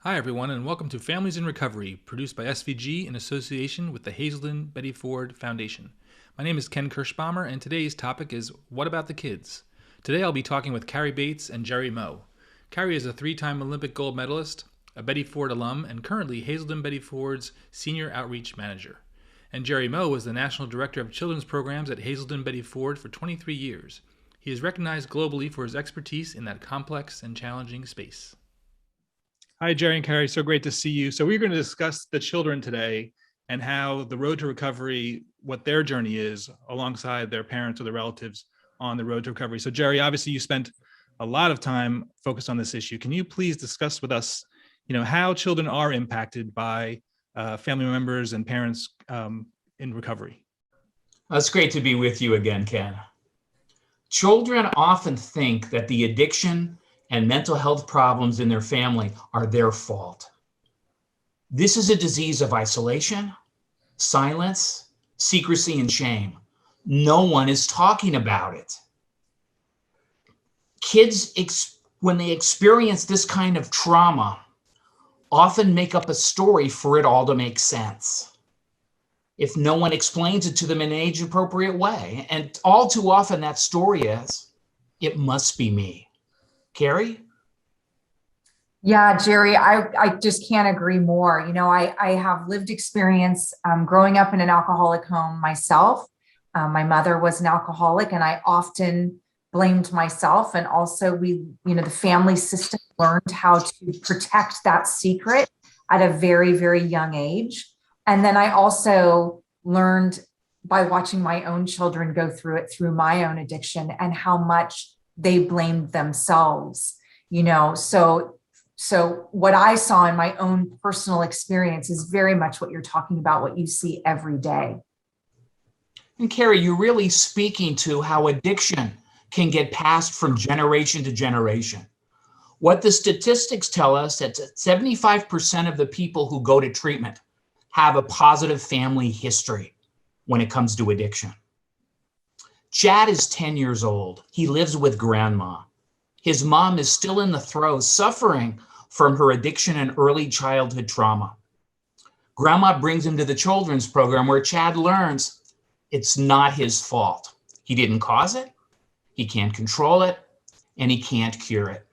Hi, everyone, and welcome to Families in Recovery, produced by SVG in association with the Hazelden Betty Ford Foundation. My name is Ken Kirschbaumer, and today's topic is What About the Kids? Today I'll be talking with Carrie Bates and Jerry Moe. Carrie is a three-time Olympic gold medalist, a Betty Ford alum, and currently Hazelden Betty Ford's Senior Outreach Manager. And Jerry Moe was the National Director of Children's Programs at Hazelden Betty Ford for 23 years. He is recognized globally for his expertise in that complex and challenging space. Hi, Jerry and Carrie. So great to see you. So we're going to discuss the children today and how the road to recovery, what their journey is alongside their parents or their relatives on the road to recovery. So Jerry, obviously you spent a lot of time focused on this issue. Can you please discuss with us, how children are impacted by family members and parents in recovery? It's great to be with you again, Ken. Children often think that the addiction and mental health problems in their family are their fault. This is a disease of isolation, silence, secrecy, and shame. No one is talking about it. Kids, when they experience this kind of trauma, often make up a story for it all to make sense, if no one explains it to them in an age-appropriate way. And all too often that story is, it must be me. Carrie? Yeah, Jerry, I just can't agree more. I have lived experience growing up in an alcoholic home myself. My mother was an alcoholic, and I often blamed myself. And also the family system learned how to protect that secret at a very, very young age. And then I also learned by watching my own children go through it through my own addiction and how much they blamed themselves, so what I saw in my own personal experience is very much what you're talking about, what you see every day. And Carrie, you're really speaking to how addiction can get passed from generation to generation. What the statistics tell us that 75% of the people who go to treatment have a positive family history when it comes to addiction. Chad is 10 years old. He lives with grandma. His mom is still in the throes, suffering from her addiction and early childhood trauma. Grandma brings him to the children's program where Chad learns it's not his fault. He didn't cause it, he can't control it, and he can't cure it.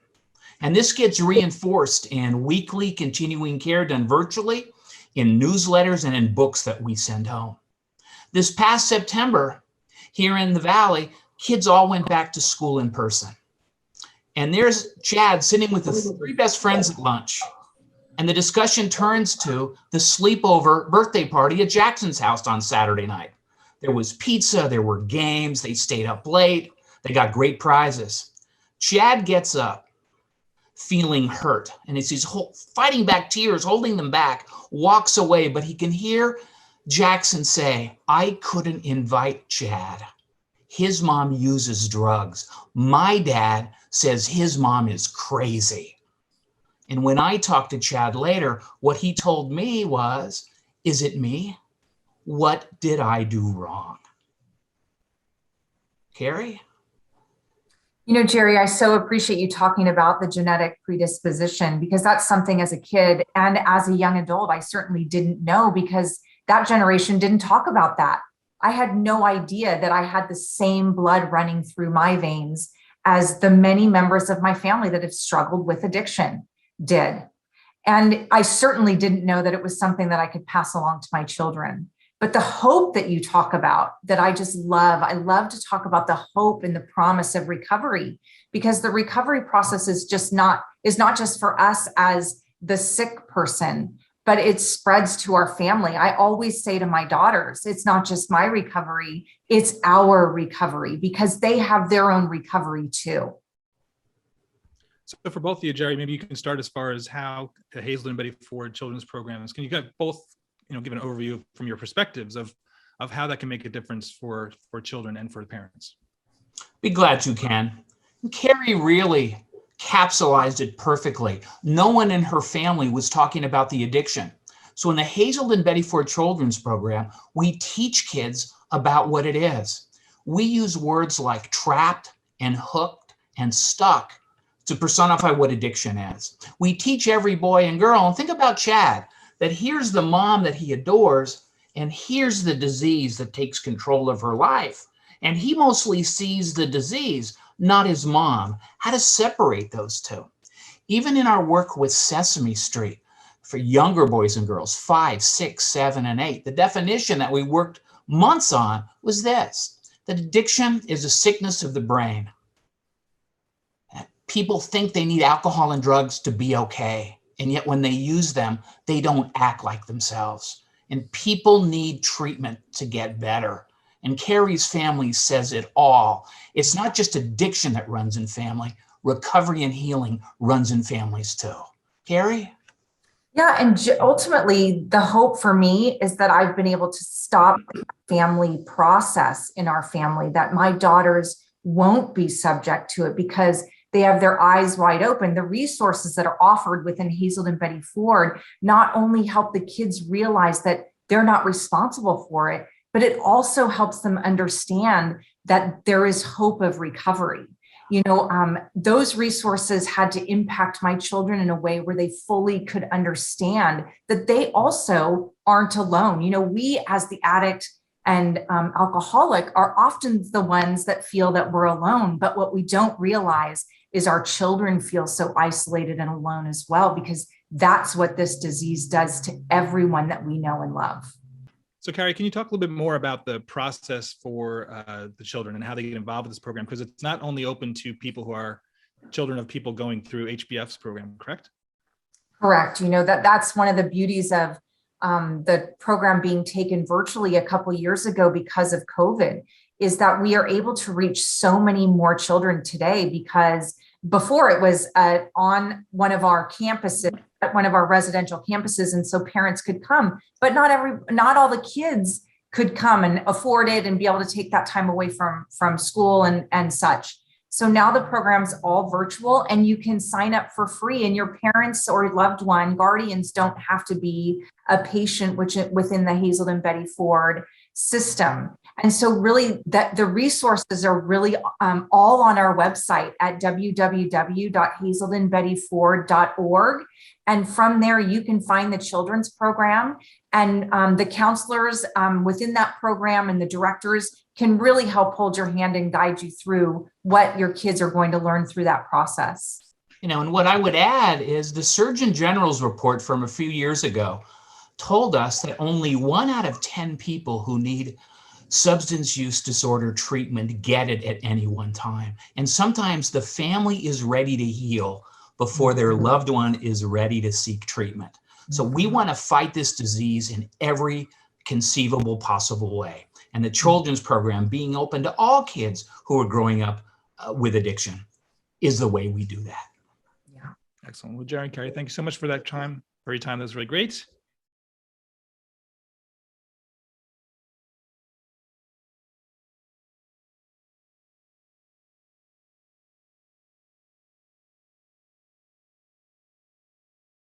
And this gets reinforced in weekly continuing care done virtually, in newsletters, and in books that we send home. This past September, here in the Valley, kids all went back to school in person. And there's Chad sitting with the three best friends at lunch. And the discussion turns to the sleepover birthday party at Jackson's house on Saturday night. There was pizza, there were games, they stayed up late, they got great prizes. Chad gets up feeling hurt, and as he's fighting back tears, holding them back, walks away, but he can hear Jackson say, "I couldn't invite Chad. His mom uses drugs. My dad says his mom is crazy." And when I talked to Chad later, what he told me was, "Is it me? What did I do wrong?" Carrie? Jerry, I so appreciate you talking about the genetic predisposition, because that's something as a kid and as a young adult, I certainly didn't know, because that generation didn't talk about that. I had no idea that I had the same blood running through my veins as the many members of my family that have struggled with addiction did. And I certainly didn't know that it was something that I could pass along to my children. But the hope that you talk about, that I just love, I love to talk about the hope and the promise of recovery, because the recovery process is not just for us as the sick person, but it spreads to our family. I always say to my daughters, it's not just my recovery, it's our recovery, because they have their own recovery too. So for both of you, Jerry, maybe you can start as far as how the Hazelden Betty Ford children's programs, can you guys both give an overview from your perspectives of how that can make a difference for children and for the parents? Be glad to, Ken. Carrie really capsulized it perfectly. No one in her family was talking about the addiction. So in the Hazelden Betty Ford Children's Program, we teach kids about what it is. We use words like trapped and hooked and stuck to personify what addiction is. We teach every boy and girl, and think about Chad, that here's the mom that he adores, and here's the disease that takes control of her life. And he mostly sees the disease, not his mom. How to separate those two. Even in our work with Sesame Street, for younger boys and girls, 5, 6, 7, and 8, the definition that we worked months on was this, that addiction is a sickness of the brain. People think they need alcohol and drugs to be okay, and yet when they use them, they don't act like themselves. And people need treatment to get better. And Carrie's family says it all. It's not just addiction that runs in family. Recovery and healing runs in families too. Carrie? Yeah, and ultimately, the hope for me is that I've been able to stop the family process in our family, that my daughters won't be subject to it because they have their eyes wide open. The resources that are offered within Hazelden Betty Ford not only help the kids realize that they're not responsible for it, but it also helps them understand that there is hope of recovery. Those resources had to impact my children in a way where they fully could understand that they also aren't alone. We as the addict and alcoholic are often the ones that feel that we're alone. But what we don't realize is our children feel so isolated and alone as well, because that's what this disease does to everyone that we know and love. So Carrie, can you talk a little bit more about the process for the children and how they get involved with this program? Because it's not only open to people who are children of people going through HBF's program, correct? Correct. That's one of the beauties of the program being taken virtually a couple of years ago because of COVID, is that we are able to reach so many more children today, because before it was on one of our campuses, at one of our residential campuses, and so parents could come, but not all the kids could come and afford it and be able to take that time away from school and such. So now the program's all virtual, and you can sign up for free, and your parents or loved one, guardians, don't have to be a patient within the Hazelden Betty Ford system. And so really that the resources are really all on our website at www.hazeldenbettyford.org. And from there, you can find the children's program, and the counselors within that program and the directors can really help hold your hand and guide you through what your kids are going to learn through that process. And what I would add is the Surgeon General's report from a few years ago told us that only 1 out of 10 people who need substance use disorder treatment get it at any one time. And sometimes the family is ready to heal before their loved one is ready to seek treatment. So we want to fight this disease in every conceivable possible way. And the children's program, being open to all kids who are growing up with addiction, is the way we do that. Yeah. Excellent. Well, Jerry and Carrie, thank you so much for that time. For your time, that was really great.